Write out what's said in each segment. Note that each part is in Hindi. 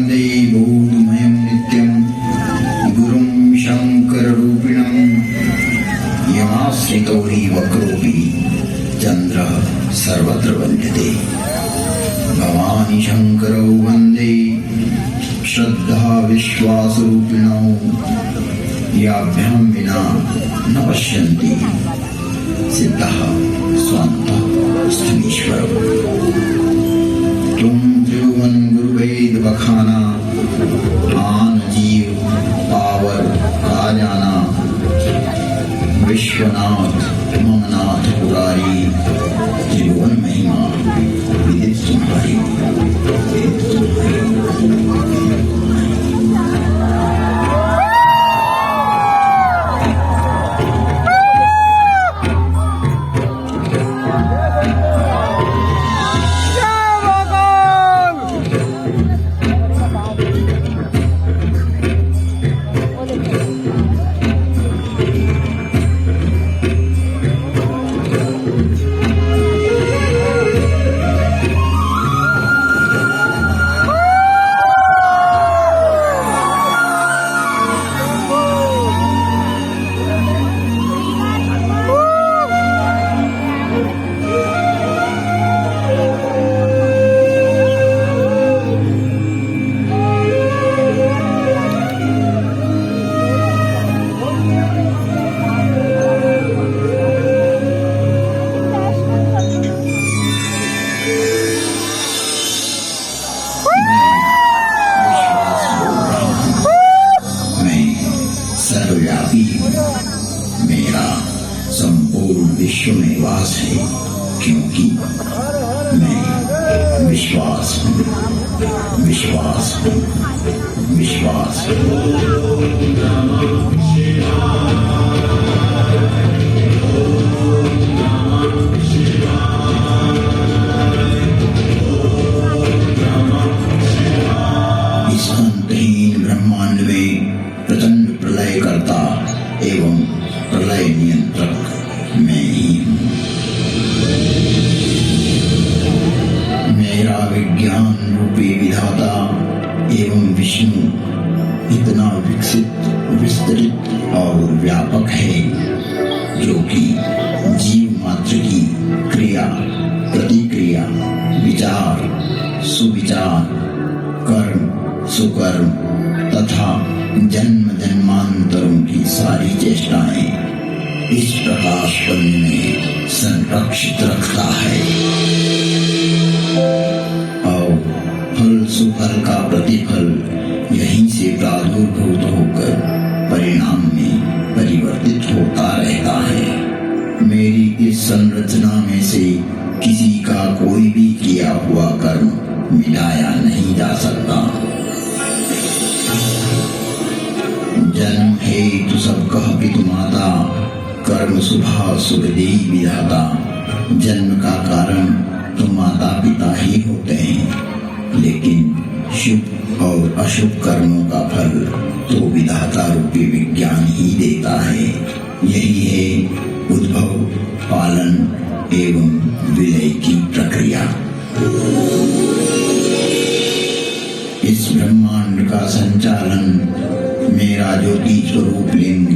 वन्दे बोधमयं नित्यं गुरुं शङ्कररूपिणं यमाश्रितो हि वक्रोऽपि चन्द्रः सर्वत्र वन्द्यते। भवानि शङ्करौ वन्दे श्रद्धा विश्वासरूपिणौ याभ्यां विना न पश्यन्ति सिद्धः स्वान्तः स्थमीश्वरम्। तुम त्रिभुवन गुरुवेद बखाना आन जीव पावर का जाना विश्वनाथ ममनाथ पुरारी त्रिभुवन महिमा विदित तुम्हारी वेद तुम्हारी। मेरा संपूर्ण विश्व में वास है, क्योंकि मैं विश्वास हूँ, विश्वास हूँ, विश्वास इस अंतहीन ब्रह्मांड में प्रचंड प्रलय करता एवं प्रलय नियंत्रक मैं ही हूँ। मेरा विज्ञान रूपी विधाता एवं विष्णु इतना विकसित, विस्तृत और व्यापक है, जो कि जीव मात्र की क्रिया, प्रतिक्रिया, विचार, सुविचार, कर्म, सुकर्म तथा जन्म जन्मांतरों की सारी चेष्टाएं इस प्रकाश पुंज में संरक्षित रखता है और फल सुफल का प्रतिफल यहीं से प्रादुर्भूत होकर परिणाम में परिवर्तित होता रहता है। मेरी इस संरचना में से किसी का कोई भी किया हुआ कर्म मिटाया नहीं जा सकता। जन्म हेतु सब कह पितु माता, कर्म शुभा सुखदेव विधाता। जन्म का कारण तो माता पिता ही होते हैं, लेकिन शुभ और अशुभ कर्मों का फल तो विधाता रूपी विज्ञान ही देता है। यही है उद्भव, पालन एवं विलय की प्रक्रिया। इस ब्रह्मांड का संचालन मेरा ज्योति स्वरूप लिंग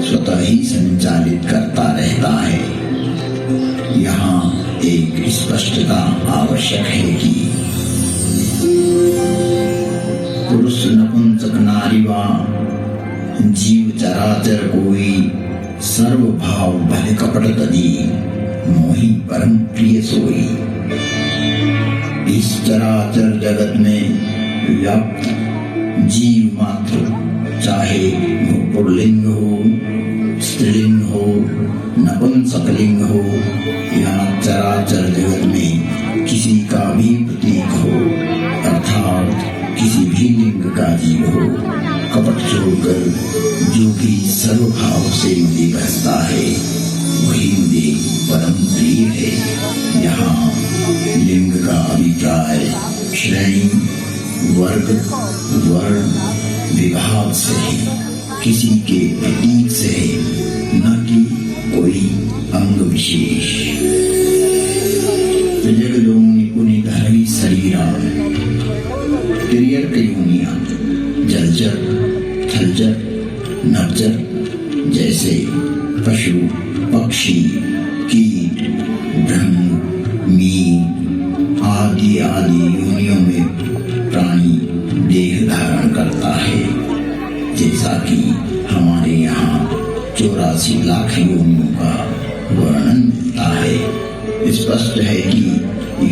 स्वतः ही संचालित करता रहता है। यहाँ एक स्पष्टता आवश्यक है कि पुरुष नपुंसक नारी वा जीव चराचर कोई सर्व भाव भय कपट तजी मोहि परम प्रिय सोई। इस चराचर जगत में व्याप्त जीव मात्र, चाहे वो पुल्लिंग हो, स्त्रीलिंग हो, नपुंसकलिंग हो या चराचर जगत में किसी का भी प्रतीक हो, अर्थात किसी भी लिंग का जीव हो, कपट छोड़कर जो भी सर्वभाव से मुझे बसता है वही मुझे परम प्रिय है। यहाँ लिंग का अभिप्राय श्रेणी, वर्ग, वर्ण, विभाग से है, किसी के प्रतीक से है, न कि कोई अंग विशेष। जगदों निपुणित हरि शरीरा तेरी निर्यर्क योनियां जलचर, थलचर, नभचर जैसे पशु, पक्षी, कीट, ब्रह्म, मीन आदि आदि योनियों में प्राणी देह धारण करता है। जैसा कि हमारे यहाँ 84 लाख योनियों का वर्णन मिलता है। स्पष्ट है कि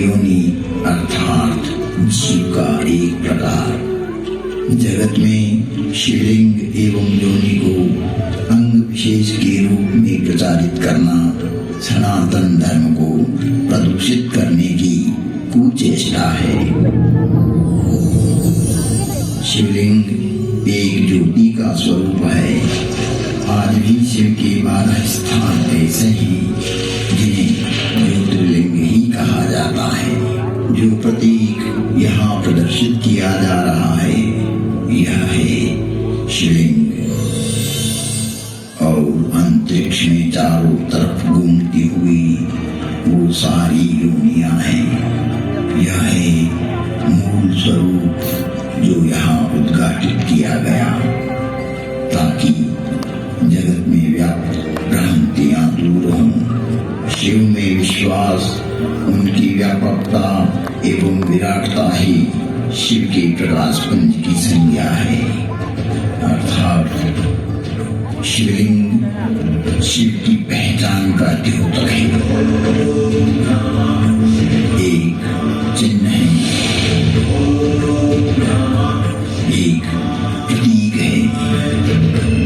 योनि अर्थात जीव का एक प्रकार। जगत में शिवलिंग एवं योनि को अंग विशेष के रूप में प्रचारित करना सनातन धर्म को प्रदूषित करने की कुचेष्टा है। शिवलिंग एक ज्योति का स्वरूप है। आज भी शिव के 12 स्थान ऐसे हैं जिन्हें ज्योतिर्लिंग ही कहा जाता है। जो प्रतीक यहाँ प्रदर्शित किया जा रहा है यह है शिवलिंग। और अंतरिक्ष में चारों तरफ घूमती हुई वो सारी योनियां हैं। यह है मूल स्वरूप जो यहाँ उद्घाटित किया गया ताकि जगत में व्याप्त भ्रांतियां दूर हों। शिव में विश्वास, उनकी व्यापकता एवं विराटता ही शिव के प्रकाश पुंज की संज्ञा है। अर्थात शिवलिंग शिव की पहचान का द्योतक है, एक चिन्ह है, एक प्रतीक है।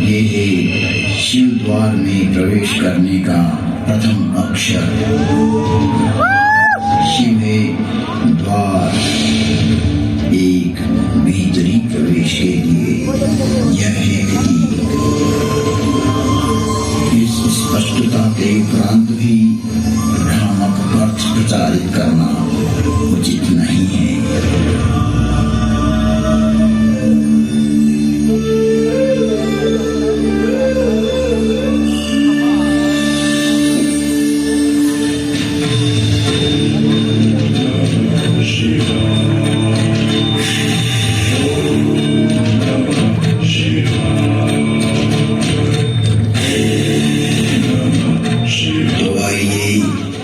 ये है शिव द्वार में प्रवेश करने का प्रथम अक्षर। शिव है द्वार एक भीतरी प्रवेश के लिए। यह है प्रतीक। इस स्पष्टता के उपरांत भी भ्रामक अर्थ प्रचारित करना उचित नहीं है।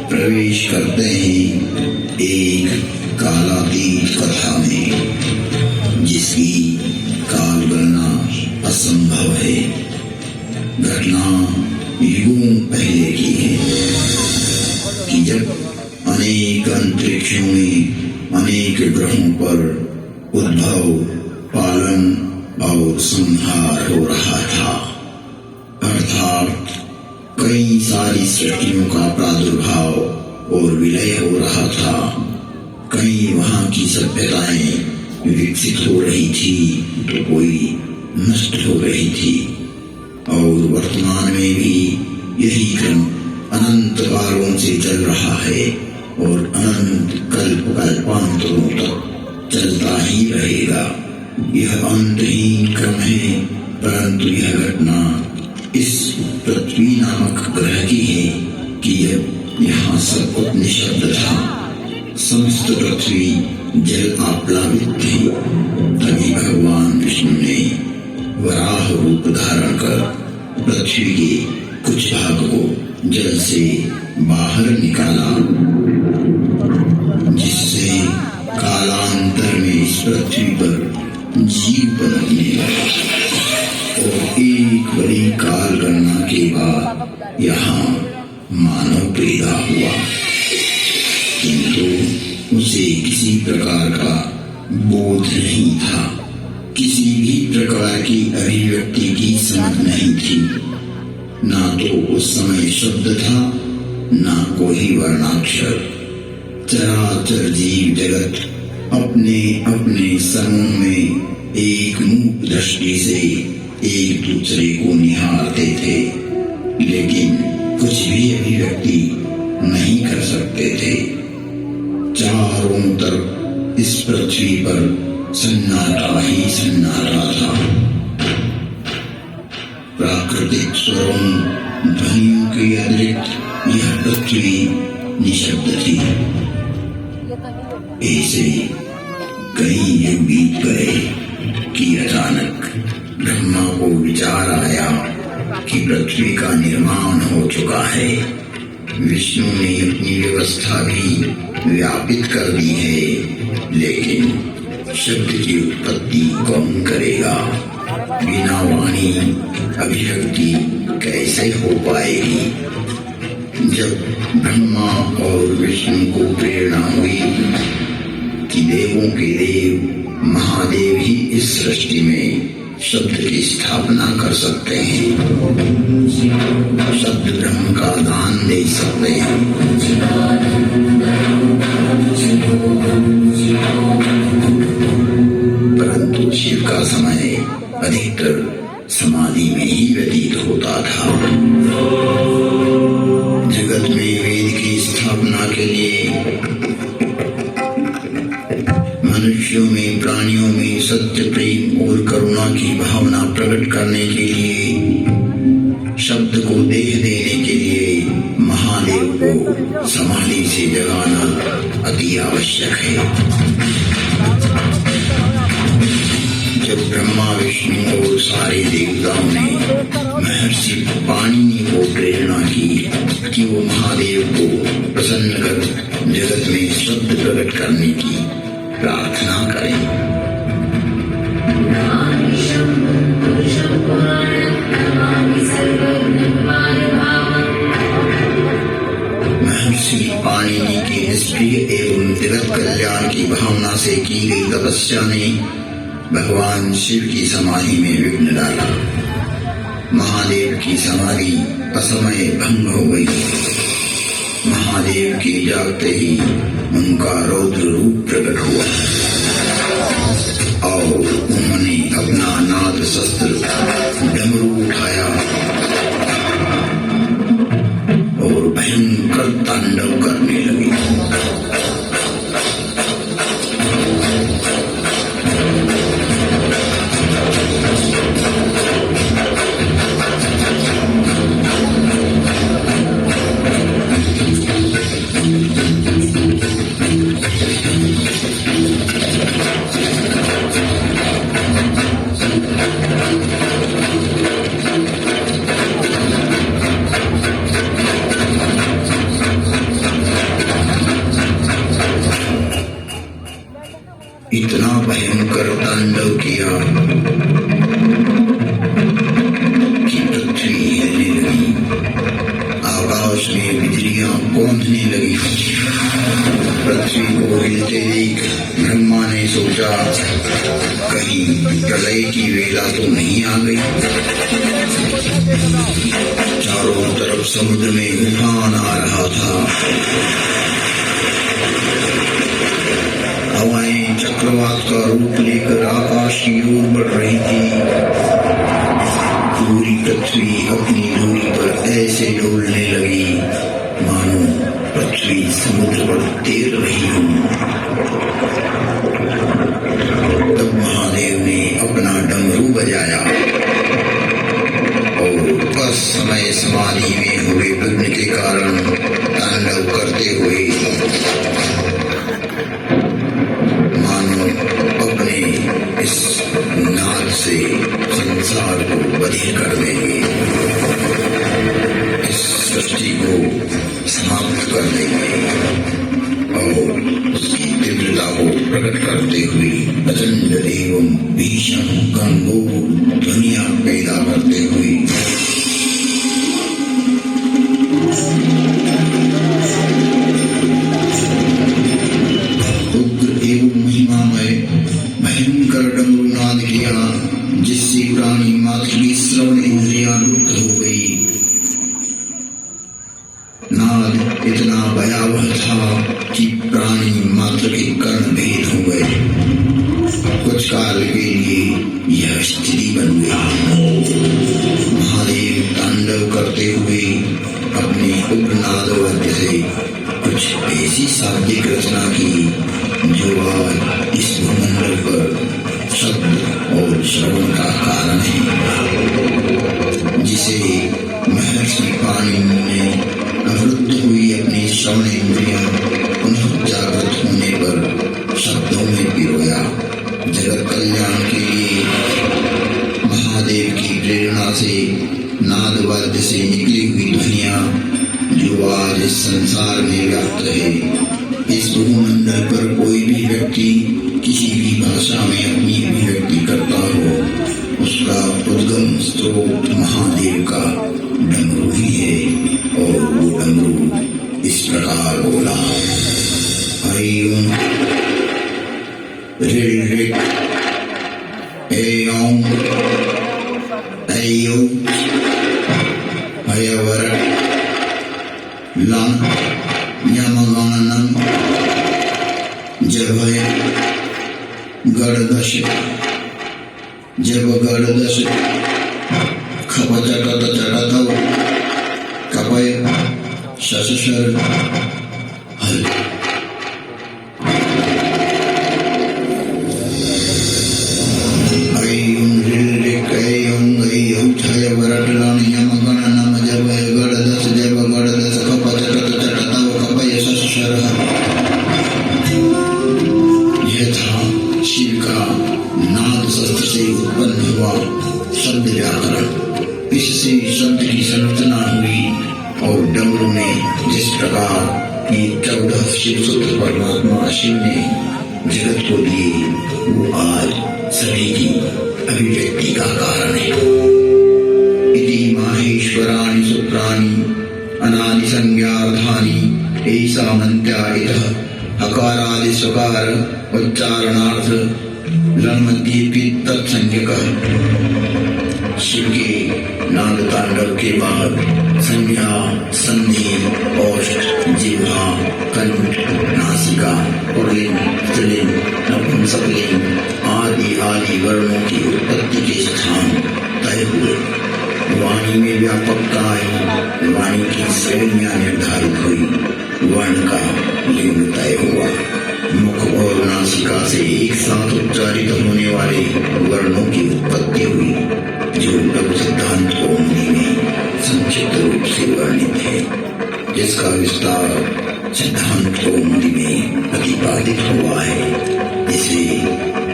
प्रवेश करते हैं एक कालातीत कथा में जिसकी काल गणना असंभव है। घटना युगों पहले की है कि जब अनेक अंतरिक्षों में अनेक ग्रहों पर उद्भव, पालन और संहार हो रहा था। अर्थात कई सारी सृष्टियों का प्रादुर्भाव और विलय हो रहा था। कई वहां की सभ्यताएं विकसित हो रही थी तो कोई नष्ट हो रही थी। और वर्तमान में भी यही क्रम अनंत कालों से चल रहा है और अनंत कल्प कल्पांतरों तक चलता ही रहेगा। यह अंतहीन क्रम है, परंतु यह घटना इस पृथ्वी नामक ग्रह की है कि जब यहाँ सब कुछ निशब्द था, समस्त पृथ्वी जल आप्लावित थी, तभी भगवान विष्णु ने वराह रूप धारण कर पृथ्वी के कुछ भाग को जल से बाहर निकाला, जिससे कालांतर में इस पृथ्वी पर जीव पनपने लगा। और एक बड़ी काल गणना के बाद यहाँ मानव पैदा हुआ, किंतु उसे किसी प्रकार का बोध नहीं था, किसी भी प्रकार की अभिव्यक्ति की समझ नहीं थी। ना तो उस समय शब्द था, ना कोई वर्णाक्षर। चराचर जीव जगत अपने अपने समूह में एक मूक दृष्टि से एक दूसरे को निहारते थे, लेकिन कुछ भी अभिव्यक्ति नहीं कर सकते थे। चारों तरफ इस पृथ्वी पर सन्नाटा ही सन्नाटा था। प्राकृतिक स्वरों, ध्वनियों के अतिरिक्त यह पृथ्वी निशब्द थी। ऐसे कई युग बीत गए। कि पृथ्वी का निर्माण हो चुका है। विष्णु ने अपनी व्यवस्था भी व्यापित कर दी है, लेकिन शब्द की उत्पत्ति कौन करेगा? बिना वाणी अभिव्यक्ति कैसे हो पाएगी? जब ब्रह्मा और विष्णु को प्रेरणा हुई कि देवों के देव महादेव ही इस सृष्टि में शब्द की स्थापना कर सकते हैं, शब्द ब्रह्म का दान दे सकते हैं, परंतु शिव का समय अधिकतर समाधि में ही व्यतीत होता था। जगत में वेद की स्थापना के लिए, मनुष्यों में, प्राणियों में सत्य, प्रेम और करुणा की भावना प्रकट करने के लिए, शब्द को देह देने के लिए महादेव को समाधि से जगाना अति आवश्यक है। जब ब्रह्मा, विष्णु और सारे देवताओं ने महर्षि पाणिनि को प्रेरणा की कि वो महादेव को प्रसन्न कर जगत में शब्द प्रकट करने की प्रार्थना करें, महर्षि पाणिनि की निष्क्रिय एवं जगत कल्याण की भावना से की गई तपस्या ने भगवान शिव की समाधि में विघ्न डाला। महादेव की समाधि असमय भंग हो गई। महादेव के जागते ही उनका रौद्र रूप प्रकट हुआ और उन्होंने अपना नाद शस्त्र डमरू उठाया और भयंकर तांडव करने लगे। इतना भयंकर तांडव किया कि पृथ्वी हिलने लगी, आकाश में बिजलियां कौंधने लगी। पृथ्वी को हिलते देख ब्रह्मा ने सोचा कहीं प्रलय की वेला तो नहीं आ गई। चारों तरफ समुद्र में उफान आ रहा था, हवाएं चक्रवात का रूप लेकर आकाश की ओर बढ़ रही थी। पूरी पृथ्वी अपनी दूरी पर ऐसे डोलने लगी मानो पृथ्वी समुद्र पर तैर रही हो। तब महादेव ने अपना डमरू बजाया और बस समय समाधि में हुए विघ्न के कारण तांडव करते हुए अपने इस नाद से संसार को बधिर कर देंगे, इस सृष्टि को समाप्त कर देंगे और उसकी तीव्रता को प्रकट करते हुए प्रचंड एवं भीषण गंभीर दुनिया पैदा करते हुए भयंकर डमरूनाद किया, जिससे प्राणी मात्र की श्रवण इंद्रियां लुप्त हो गई। नाद इतना भयावह था कि प्राणी मात्र के कर्ण भेद हो गए। कुछ काल के लिए यह स्थिति बन गई। महादेव तांडव करते हुए अपने उग्र नादवाद्य से कुछ ऐसी शाब्दिक रचना की जो आज इस भूमंडल पर शब्द और श्रवण का कारण है, जिसे महर्षि पाणिनि ने अवरुद्ध हुई अपनी श्रवण इंद्रियां पुनः जागृत होने पर शब्दों में पिरोया। जगत कल्याण के लिए महादेव की प्रेरणा से नाद वाद्य से निकली हुई ध्वनियां जो आज इस संसार में व्याप्त है। इस भूमंडल पर कोई भी व्यक्ति किसी भी भाषा में अपनी अभिव्यक्ति करता हो, उसका उद्गम स्रोत महादेव का डमरू ही है। और वो डमरू इस प्रकार बोला, हरि ओम ऋ ऋ ऐ ओम ऐ ओ हयवर लं यमगणनं जभय गणदश जब गणदश खपचटत चटतव कपय शशशर हल। इससे शब्द की संरचना हुई और डमरू ने जिस प्रकार ये 14 शिवसूत्र परमात्मा शिव ने जगत को दिए, वो आज सभी की अभिव्यक्ति का कारण है। इति माहेश्वराणि सूत्राणि अनादि संज्ञार्थानि ऐसा मंत्या इतः हकारादि स्वकार उच्चारणार्थ लन्मध्येपि तत्संज्ञक। शिव के नाद तांडव के बाद संध्या, संधि, औष्ठ, जिह्वा, कंठ, नासिका, पुल्लिंग, स्त्रीलिंग, नपुंसकलिंग आदि आदि वर्णों की उत्पत्ति के स्थान तय हुए। वाणी में व्यापकता आई, वाणी की श्रेणियां निर्धारित हुई, वर्ण का लिंग तय हुआ। मुख और नासिका से एक साथ उच्चारित होने वाले वर्णों की उत्पत्ति हुई, जो लघु सिद्धांत कौमुदी में संक्षिप्त रूप से वर्णित है, जिसका विस्तार सिद्धांत कौमुदी में प्रतिपादित हुआ है। इसे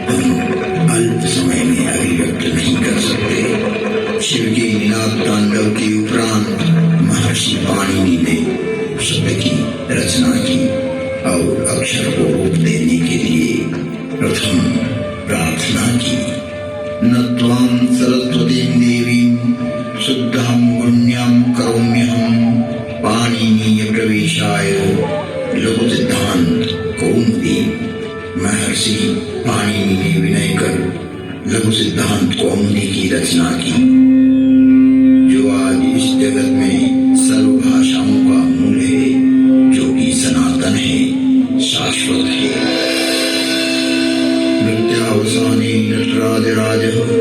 हम अल्प समय में अभिव्यक्त नहीं कर सकते। शिव के निनाद तांडव के उपरांत महर्षि पाणिनि ने शब्द की रचना की और अक्षर को रूप देने के लिए प्रथम प्रार्थना की। न त्वां सरस्वतीं देवीं शुद्धां पुण्यां करोम्यहं पाणिनीय प्रवेशाय लघु सिद्धांत कौमुदी। महर्षि पाणिनि ने विनय कर लघु सिद्धांत कौमुदी की रचना की, जो आज इस जगत में सर्व भाषाओं का मूल है, जो कि सनातन है, शाश्वत है। नृत्यावसाने नटराजराजः